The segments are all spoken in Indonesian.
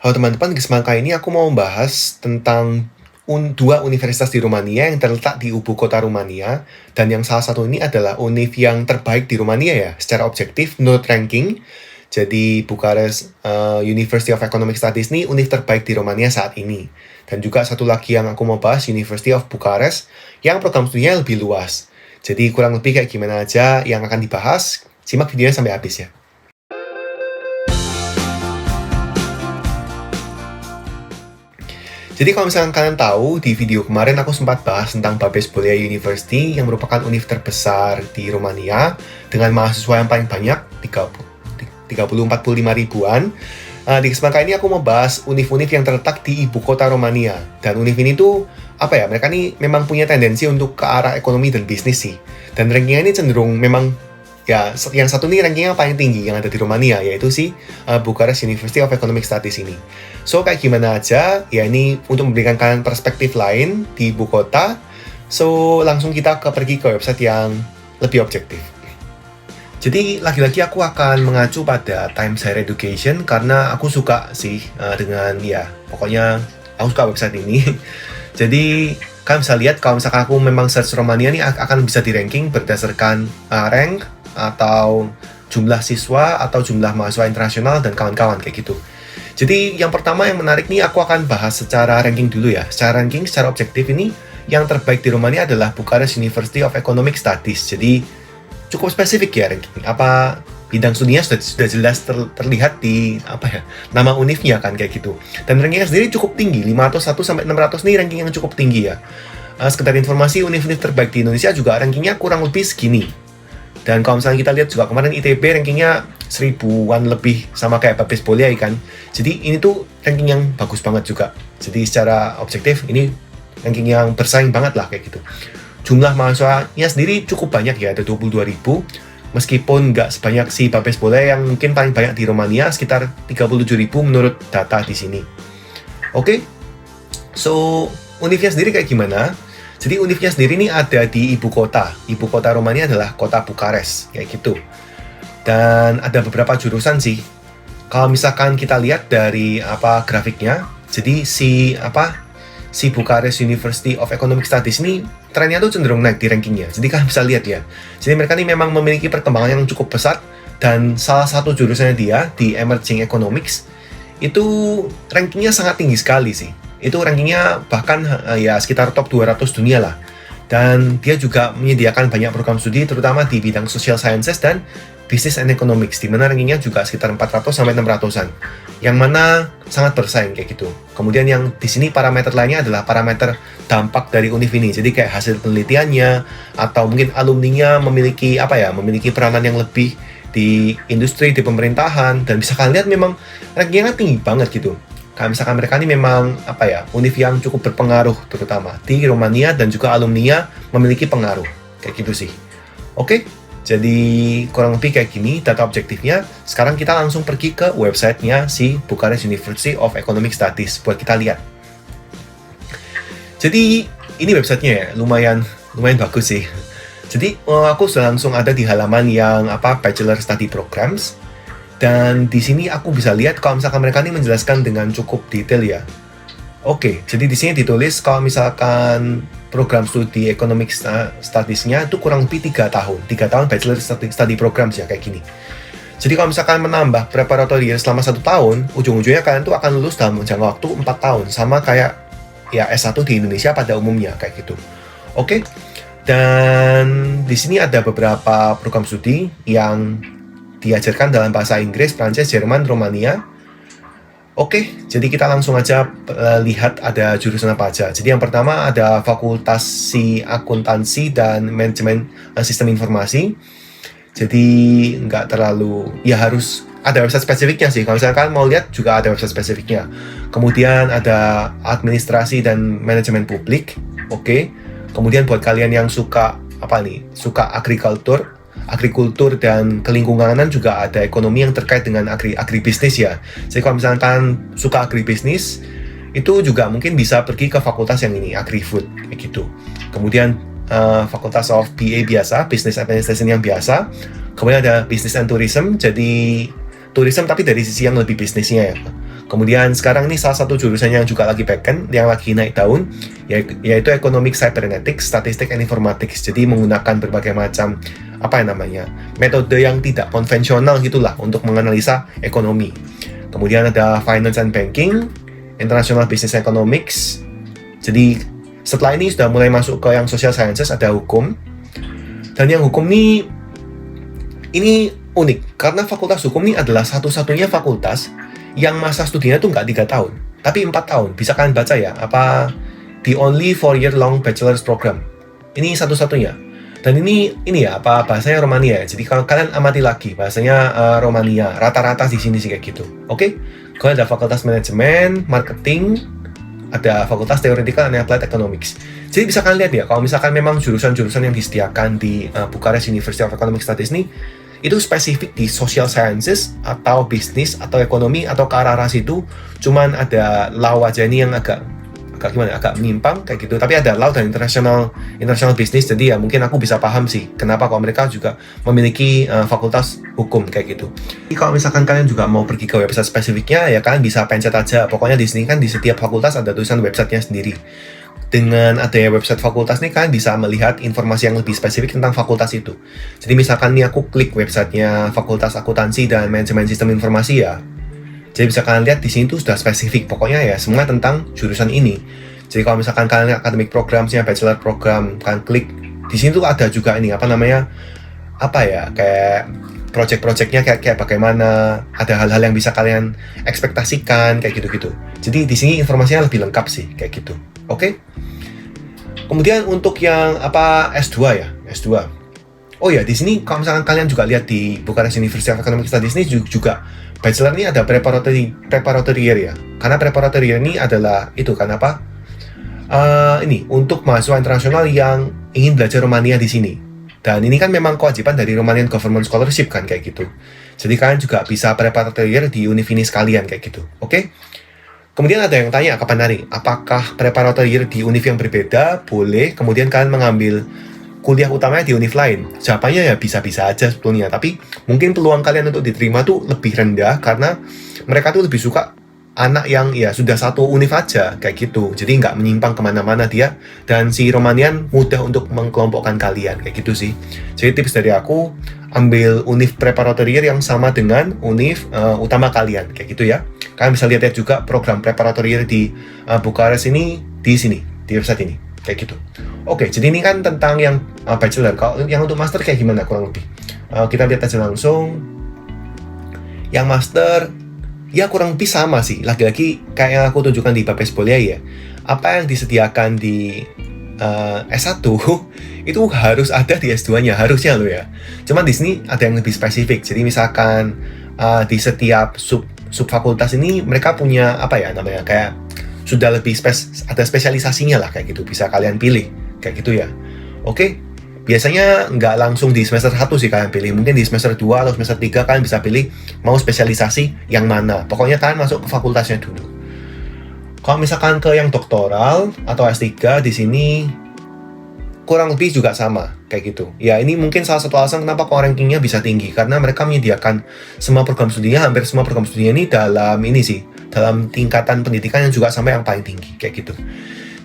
Halo teman-teman, di kesempatan kali ini aku mau membahas tentang dua universitas di Rumania yang terletak di ibu kota Rumania. Dan yang salah satu ini adalah univ yang terbaik di Rumania ya, secara objektif menurut ranking. Jadi Bucharest University of Economic Studies ini univ terbaik di Rumania saat ini. Dan juga satu lagi yang aku mau bahas, University of Bucharest, yang program studinya lebih luas. Jadi kurang lebih kayak gimana aja yang akan dibahas, simak videonya sampai habis ya. Jadi kalau misalkan kalian tahu, di video kemarin aku sempat bahas tentang Babes Bolyai University yang merupakan univ terbesar di Rumania dengan mahasiswa yang paling banyak, 30-45 ribuan. Di kesempatan kali ini aku mau bahas univ-univ yang terletak di ibu kota Rumania. Dan univ ini tuh, mereka nih memang punya tendensi untuk ke arah ekonomi dan bisnis sih. Dan rankingnya ini cenderung memang, ya, yang satu nih rankingnya paling tinggi yang ada di Rumania, yaitu si Bucharest University of Economic Studies ini. So, kayak gimana aja, ya ini untuk memberikan kalian perspektif lain di ibu kota. So, langsung kita pergi ke website yang lebih objektif. Jadi, lagi-lagi aku akan mengacu pada Times Higher Education karena aku suka sih dengan, ya, pokoknya aku suka website ini. Jadi, kalian bisa lihat kalau misalkan aku memang search Romania nih akan bisa di-ranking berdasarkan rank atau jumlah siswa atau jumlah mahasiswa internasional dan kawan-kawan kayak gitu. Jadi yang pertama yang menarik nih aku akan bahas secara ranking dulu ya. Secara ranking, secara objektif ini yang terbaik di Rumania adalah Bucharest University of Economic Studies. Jadi cukup spesifik ya ranking. Bidang studinya sudah jelas terlihat di nama univnya kan kayak gitu. Dan rankingnya sendiri cukup tinggi, 501 sampai 600 nih ranking yang cukup tinggi ya. Sekedar informasi, univ-univ terbaik di Indonesia juga rankingnya kurang lebih segini. Dan kalau misalnya kita lihat juga kemarin ITB rankingnya 1000-an lebih sama kayak Babes Bolyai kan. Jadi ini tuh ranking yang bagus banget juga. Jadi secara objektif ini ranking yang bersaing banget lah kayak gitu. Jumlah mahasiswanya sendiri cukup banyak ya, ada 22.000. Meskipun nggak sebanyak si Babes Bolyai yang mungkin paling banyak di Romania, sekitar 37.000 menurut data di sini. Oke, so univnya sendiri kayak gimana? Jadi univnya sendiri ini ada di ibu kota. Ibu kota Romania adalah kota Bucharest, kayak gitu. Dan ada beberapa jurusan sih. Kalau misalkan kita lihat dari grafiknya, jadi si Bucharest University of Economic Studies ini trennya tuh cenderung naik di rankingnya. Jadi kalian bisa lihat ya. Jadi mereka ini memang memiliki perkembangan yang cukup pesat dan salah satu jurusannya dia di Emerging Economics itu rankingnya sangat tinggi sekali sih. Itu rankingnya bahkan ya sekitar top 200 dunia lah. Dan dia juga menyediakan banyak program studi terutama di bidang social sciences dan business and economics, di mana rankingnya juga sekitar 400 sampai 600-an. Yang mana sangat bersaing kayak gitu. Kemudian yang di sini parameter lainnya adalah parameter dampak dari univ ini. Jadi kayak hasil penelitiannya atau mungkin alumninya memiliki memiliki peranan yang lebih di industri, di pemerintahan, dan bisa kalian lihat memang rankingnya tinggi banget gitu. Kayak misalkan mereka ini memang univ yang cukup berpengaruh terutama di Romania dan juga alumninya memiliki pengaruh kayak gitu sih. Oke, jadi kurang lebih kayak gini data objektifnya. Sekarang kita langsung pergi ke websitenya si Bucharest University of Economic Studies buat kita lihat. Jadi ini websitenya ya, lumayan bagus sih. Jadi aku sudah langsung ada di halaman yang Bachelor Study Programs. Dan di sini aku bisa lihat kalau misalkan mereka ini menjelaskan dengan cukup detail ya. Oke, jadi di sini ditulis kalau misalkan program studi Economic Studies-nya itu kurang lebih 3 tahun. 3 tahun Bachelor Study Programs ya kayak gini. Jadi kalau misalkan menambah preparatory year selama 1 tahun, ujung-ujungnya kalian tuh akan lulus dalam jangka waktu 4 tahun. Sama kayak ya S1 di Indonesia pada umumnya kayak gitu. Oke. Dan di sini ada beberapa program studi yang diajarkan dalam bahasa Inggris, Prancis, Jerman, Romania. Oke, jadi kita langsung aja lihat ada jurusan apa aja. Jadi yang pertama ada Fakultas Akuntansi dan Manajemen Sistem Informasi. Jadi nggak terlalu, ya harus ada website spesifiknya sih. Kalau misalkan mau lihat juga ada website spesifiknya. Kemudian ada Administrasi dan Manajemen Publik. Oke. Kemudian buat kalian yang suka suka agrikultur dan kelingkunganan juga ada ekonomi yang terkait dengan agribisnis ya. Jadi kalau misalkan suka agribisnis, itu juga mungkin bisa pergi ke fakultas yang ini, agri-food, kayak gitu. Kemudian fakultas of BA biasa, Business Administration yang biasa. Kemudian ada Business and Tourism, jadi tourism tapi dari sisi yang lebih bisnisnya ya. Kemudian sekarang ini salah satu jurusan yang juga lagi vacant, yang lagi naik daun, yaitu Economic Cybernetics, Statistik and Informatics. Jadi menggunakan berbagai macam metode yang tidak konvensional gitulah untuk menganalisa ekonomi. Kemudian ada Finance and Banking, International Business Economics. Jadi setelah ini sudah mulai masuk ke yang Social Sciences, ada hukum. Dan yang hukum ini unik, karena fakultas hukum ini adalah satu-satunya fakultas yang masa studinya tuh nggak 3 tahun, tapi 4 tahun. Bisa kalian baca ya, the only 4-year long bachelor's program. Ini satu-satunya. Dan ini ya, bahasanya Romania ya. Jadi kalau kalian amati lagi, bahasanya Romania. Rata-rata di sini sih kayak gitu. Oke? Kalau ada fakultas manajemen, marketing, ada fakultas theoretical and applied economics. Jadi bisa kalian lihat ya, kalau misalkan memang jurusan-jurusan yang disediakan di Bucharest University of Economic Studies ini, itu spesifik di social sciences atau bisnis atau ekonomi atau ke arah situ. Cuman ada law aja ini yang agak menyimpang kayak gitu. Tapi ada law dan international business. Jadi ya mungkin aku bisa paham sih kenapa kalau mereka juga memiliki fakultas hukum kayak gitu. Jadi kalau misalkan kalian juga mau pergi ke website spesifiknya ya kalian bisa pencet aja. Pokoknya di sini kan di setiap fakultas ada tulisan websitenya sendiri. Dengan adanya website fakultas nih kalian bisa melihat informasi yang lebih spesifik tentang fakultas itu. Jadi misalkan nih aku klik websitenya Fakultas Akuntansi dan Manajemen Sistem Informasi ya. Jadi bisa kalian lihat di sini tuh sudah spesifik. Pokoknya ya semua tentang jurusan ini. Jadi kalau misalkan kalian lihat academic programnya, bachelor program, kalian klik di sini tuh ada juga ini kayak project-projectnya kayak bagaimana, ada hal-hal yang bisa kalian ekspektasikan kayak gitu-gitu. Jadi di sini informasinya lebih lengkap sih kayak gitu. Oke? Kemudian untuk yang S2 ya, S2. Oh ya, di sini kalau misalkan kalian juga lihat di Bucharest University of Economic Studies ini juga bachelor ini ada preparatory year ya. Karena preparatory year ini adalah itu kan ini untuk mahasiswa internasional yang ingin belajar Romania di sini. Dan ini kan memang kewajiban dari Romanian Government Scholarship kan kayak gitu. Jadi kalian juga bisa preparatory year di univ ini sekalian kayak gitu. Oke? Kemudian ada yang tanya kapan hari? Apakah preparatory year di univ yang berbeda? Boleh. Kemudian kalian mengambil kuliah utamanya di univ lain. Jawabannya ya bisa-bisa aja sebetulnya. Tapi mungkin peluang kalian untuk diterima tuh lebih rendah karena mereka tuh lebih suka anak yang ya sudah satu univ aja kayak gitu. Jadi nggak menyimpang kemana-mana dia. Dan si Romanian mudah untuk mengkelompokkan kalian kayak gitu sih. Jadi tips dari aku, ambil univ preparatory year yang sama dengan univ utama kalian kayak gitu ya. Kalian bisa lihat juga program preparatory year di Bucharest ini di sini, di website ini kayak gitu. Oke, jadi ini kan tentang yang bachelor. Kalau yang untuk master kayak gimana kurang lebih? Kita lihat aja langsung. Yang master ya kurang lebih sama sih. Lagi-lagi kayak yang aku tunjukkan di Babes Bolyai ya. Apa yang disediakan di S1 itu harus ada di S2-nya, harusnya loh ya. Cuman di sini ada yang lebih spesifik. Jadi misalkan di setiap subfakultas ini mereka punya kayak sudah lebih ada spesialisasinya lah kayak gitu. Bisa kalian pilih kayak gitu ya. Oke. Biasanya nggak langsung di semester 1 sih kalian pilih. Mungkin di semester 2 atau semester 3 kalian bisa pilih mau spesialisasi yang mana. Pokoknya kalian masuk ke fakultasnya dulu. Kalau misalkan ke yang doktoral atau S3 di sini kurang lebih juga sama kayak gitu. Ya ini mungkin salah satu alasan kenapa kok rankingnya bisa tinggi karena mereka menyediakan hampir semua program studinya ini dalam tingkatan pendidikan yang juga sampai yang paling tinggi kayak gitu.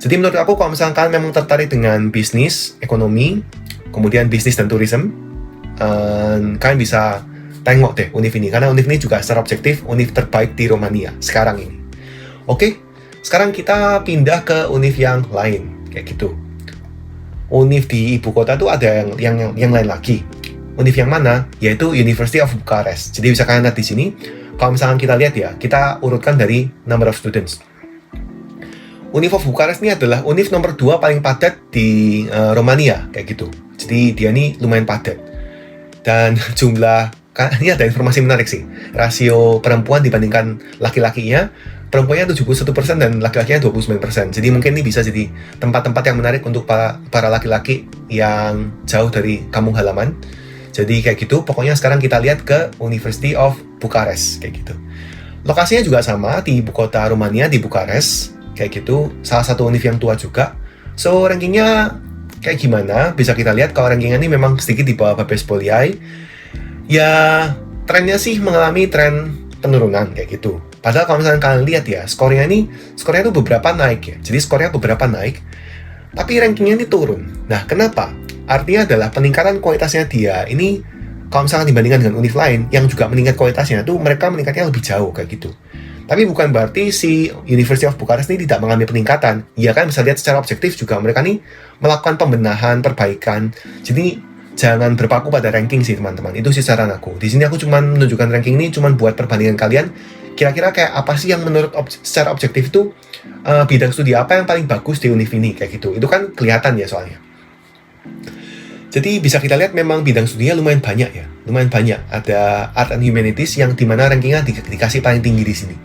Jadi menurut aku kalau misalkan kalian memang tertarik dengan bisnis, ekonomi, kemudian bisnis dan tourism, kalian bisa tengok deh univ ini karena univ ini juga secara objektif univ terbaik di Romania sekarang ini. Oke, sekarang kita pindah ke univ yang lain kayak gitu. Univ di ibu kota tuh ada yang lain lagi. Univ yang mana? Yaitu University of Bucharest. Jadi bisa kalian lihat di sini. Kalau misalkan kita lihat ya, kita urutkan dari number of students. Univ of Bucharest ini adalah univ nomor 2 paling padat di Romania kayak gitu. Jadi dia ini lumayan padat. Dan ini ada informasi menarik sih. Rasio perempuan dibandingkan laki-lakinya, perempuannya 71% dan laki-lakinya 29%. Jadi mungkin ini bisa jadi tempat-tempat yang menarik untuk para laki-laki yang jauh dari kampung halaman. Jadi kayak gitu, pokoknya sekarang kita lihat ke University of Bucharest kayak gitu. Lokasinya juga sama di ibu kota Romania, di Bucharest kayak gitu. Salah satu univ yang tua juga. So rankingnya kayak gimana? Bisa kita lihat kalau rankingnya ini memang sedikit di bawah Babes Bolyai. Ya trennya sih mengalami tren penurunan kayak gitu. Padahal kalau misalnya kalian lihat ya, skornya tuh beberapa naik ya. Jadi skornya beberapa naik, tapi rankingnya ini turun. Nah, kenapa? Artinya adalah peningkatan kualitasnya dia ini, kalau misalnya dibandingkan dengan univ lain yang juga meningkat kualitasnya tuh, mereka meningkatnya lebih jauh kayak gitu. Tapi bukan berarti si University of Bucharest ini tidak mengalami peningkatan. Ya kan, bisa lihat secara objektif juga mereka nih melakukan pembenahan, perbaikan. Jadi jangan berpaku pada ranking sih teman-teman. Itu sih saran aku. Di sini aku cuma menunjukkan ranking ini cuma buat perbandingan kalian. Kira-kira kayak apa sih yang menurut secara objektif itu bidang studi apa yang paling bagus di univ ini kayak gitu. Itu kan kelihatan ya soalnya. Jadi bisa kita lihat memang bidang studinya lumayan banyak ya. Lumayan banyak. Ada Art and Humanities yang dimana rankingnya dikasih paling tinggi di sini.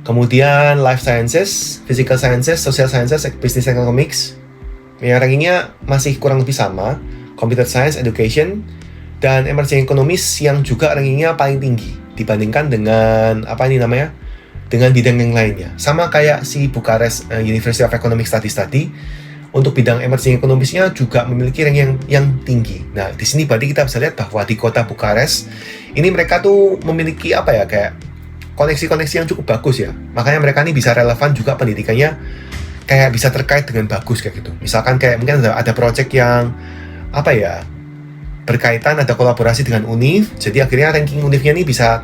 Kemudian Life Sciences, Physical Sciences, Social Sciences, Business Economics. Yang rankingnya masih kurang lebih sama. Computer Science, Education, dan Emerging Economies yang juga rankingnya paling tinggi dibandingkan dengan dengan bidang yang lainnya. Sama kayak si Bucharest University of Economic Studies tadi. Untuk bidang emerging economics-nya juga memiliki ranking yang tinggi. Nah, di sini berarti kita bisa lihat bahwa di kota Bucharest ini mereka tuh memiliki kayak koneksi-koneksi yang cukup bagus ya. Makanya mereka ini bisa relevan juga pendidikannya, kayak bisa terkait dengan bagus kayak gitu. Misalkan kayak mungkin ada project yang berkaitan, ada kolaborasi dengan univ, jadi akhirnya ranking univnya ini bisa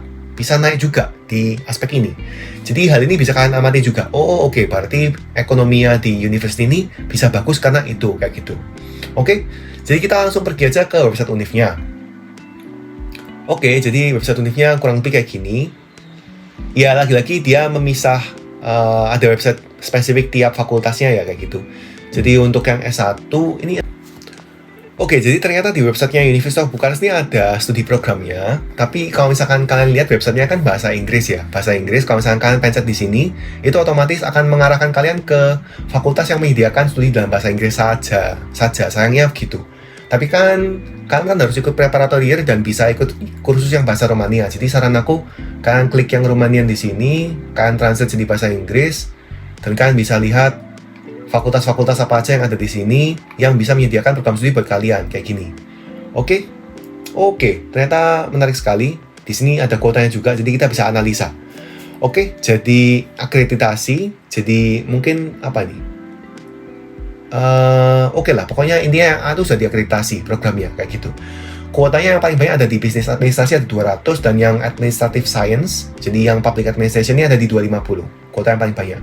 naik juga di aspek ini. Jadi hal ini bisa kalian amati juga. Oke, berarti ekonominya di university ini bisa bagus karena itu kayak gitu. Oke, jadi kita langsung pergi aja ke website univnya. Oke, jadi website univnya kurang lebih kayak gini. Ya, lagi-lagi dia memisah, ada website spesifik tiap fakultasnya ya kayak gitu. Jadi untuk yang S1 ini Oke, jadi ternyata di websitenya University of Bucharest ini ada studi programnya. Tapi kalau misalkan kalian lihat websitenya kan bahasa Inggris ya. Bahasa Inggris, kalau misalkan kalian pencet di sini, itu otomatis akan mengarahkan kalian ke fakultas yang menyediakan studi dalam bahasa Inggris saja. Sayangnya begitu. Tapi kan kalian kan harus ikut preparatory year dan bisa ikut kursus yang bahasa Romania. Jadi saran aku, kalian klik yang Romanian di sini, kalian translate jadi bahasa Inggris, dan kalian bisa lihat fakultas-fakultas apa aja yang ada di sini yang bisa menyediakan program studi buat kalian kayak gini. Oke, ternyata menarik sekali. Di sini ada kuotanya juga, jadi kita bisa analisa. Oke, jadi akreditasi, jadi mungkin oke lah, pokoknya intinya yang A itu sudah diakreditasi programnya kayak gitu. Kuotanya yang paling banyak ada di bisnis administrasi ada 200 dan yang administrative science, jadi yang public administration ini ada di 250. Kuota yang paling banyak.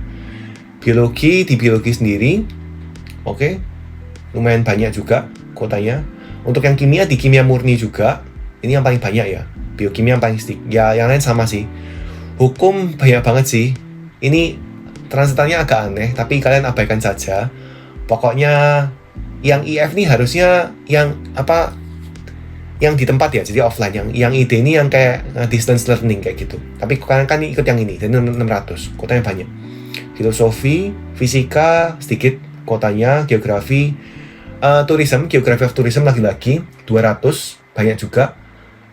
Biologi, di biologi sendiri, lumayan banyak juga kuotanya. Untuk yang kimia, di kimia murni juga, ini yang paling banyak ya. Biokimia yang paling sedikit, ya yang lain sama sih. Hukum banyak banget sih. Ini transitannya agak aneh, tapi kalian abaikan saja. Pokoknya yang IF nih harusnya yang di tempat ya, jadi offline. Yang ID ini yang kayak distance learning kayak gitu. Tapi kalian kan ikut yang ini, jadi 600, kuotanya banyak. Filosofi, fisika sedikit kuotanya, geografi, geografi of tourism lagi-lagi 200, banyak juga.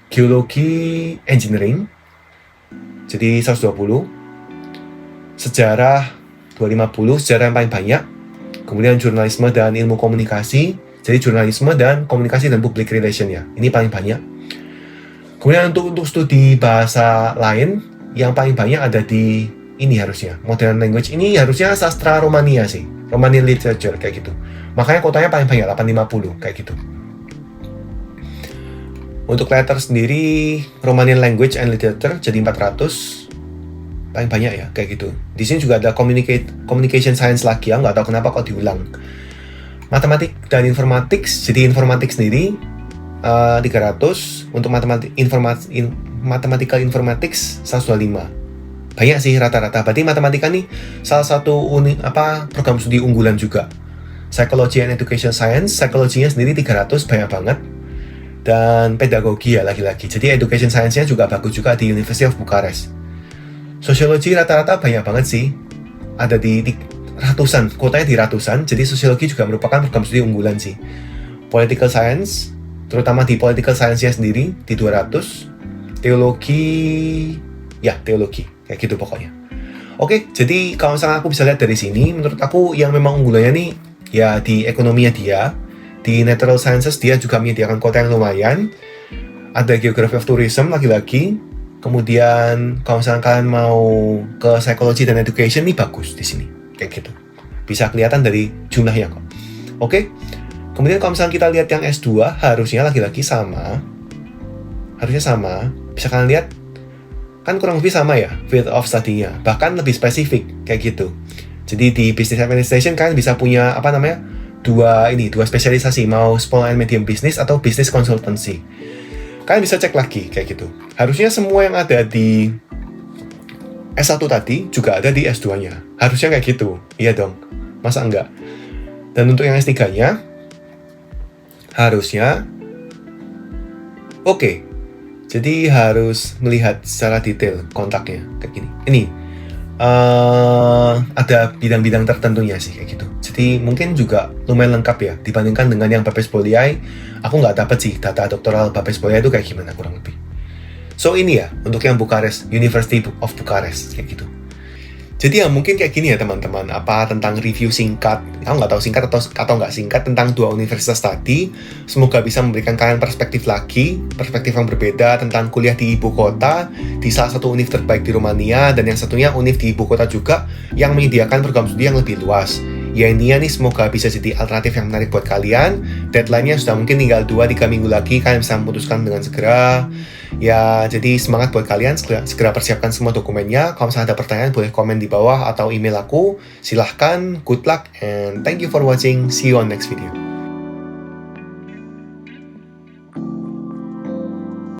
Geologi, engineering, jadi 120. Sejarah 250, sejarah yang paling banyak. Kemudian jurnalisme dan ilmu komunikasi, jadi jurnalisme dan komunikasi dan public relation ya, ini paling banyak. Kemudian untuk studi bahasa lain, yang paling banyak ada di ini harusnya, modern language ini harusnya sastra Romania sih, Romanian literature kayak gitu. Makanya kuotanya paling banyak 850 kayak gitu. Untuk letter sendiri Romanian language and literature jadi 400, paling banyak ya kayak gitu. Di sini juga ada communication science lagi ya, nggak tahu kenapa kok diulang. Matematik dan informatics, jadi informatik sendiri 300. Untuk mathematical informatics 125. Banyak sih rata-rata. Berarti matematika nih salah satu program studi unggulan juga. Psychology and Education Science, psikologinya sendiri 300, banyak banget. Dan pedagogi ya lagi-lagi. Jadi Education Science-nya juga bagus juga di University of Bucharest. Sosiologi rata-rata banyak banget sih. Ada di ratusan, kuotanya di ratusan. Jadi sosiologi juga merupakan program studi unggulan sih. Political Science, terutama di Political Science-nya sendiri di 200. Teologi, kayak gitu pokoknya. Oke, jadi kalau misalnya aku bisa lihat dari sini, menurut aku yang memang unggulannya nih, ya di ekonominya dia, di natural sciences dia juga menyediakan kuota yang lumayan. Ada geography of tourism lagi-lagi, Kemudian kalau misalnya kalian mau ke psychology dan education, ini bagus di sini. Kayak gitu. Bisa kelihatan dari jumlahnya kok. Oke. Kemudian kalau misalnya kita lihat yang S2, harusnya lagi-lagi sama. Harusnya sama. Bisa kalian lihat, kan kurang lebih sama ya, field of study-nya. Bahkan lebih spesifik, kayak gitu. Jadi di business administration kalian bisa punya, dua spesialisasi. Mau small and medium business atau business consultancy. Kalian bisa cek lagi, kayak gitu. Harusnya semua yang ada di S1 tadi, juga ada di S2-nya. Harusnya kayak gitu. Iya dong. Masa enggak? Dan untuk yang S3-nya, harusnya oke. Jadi harus melihat secara detail kontaknya kayak gini. Ini ada bidang-bidang tertentunya sih kayak gitu. Jadi mungkin juga lumayan lengkap ya dibandingkan dengan yang Babes Bolyai. Aku nggak dapat sih data doktoral Babes Bolyai itu kayak gimana kurang lebih. So ini ya untuk yang Bucharest, University of Bucharest kayak gitu. Jadi ya mungkin kayak gini ya teman-teman, tentang review singkat, aku nggak tahu singkat atau nggak singkat tentang dua universitas tadi. Semoga bisa memberikan kalian perspektif yang berbeda tentang kuliah di ibu kota, di salah satu univ terbaik di Romania, dan yang satunya univ di ibu kota juga yang menyediakan program studi yang lebih luas. Ya ini semoga bisa jadi alternatif yang menarik buat kalian. Deadline-nya sudah mungkin tinggal 2-3 minggu lagi, kalian bisa memutuskan dengan segera. Ya, jadi semangat buat kalian, segera persiapkan semua dokumennya. Kalau misalnya ada pertanyaan, boleh komen di bawah atau email aku. Silahkan, good luck, and thank you for watching. See you on next video.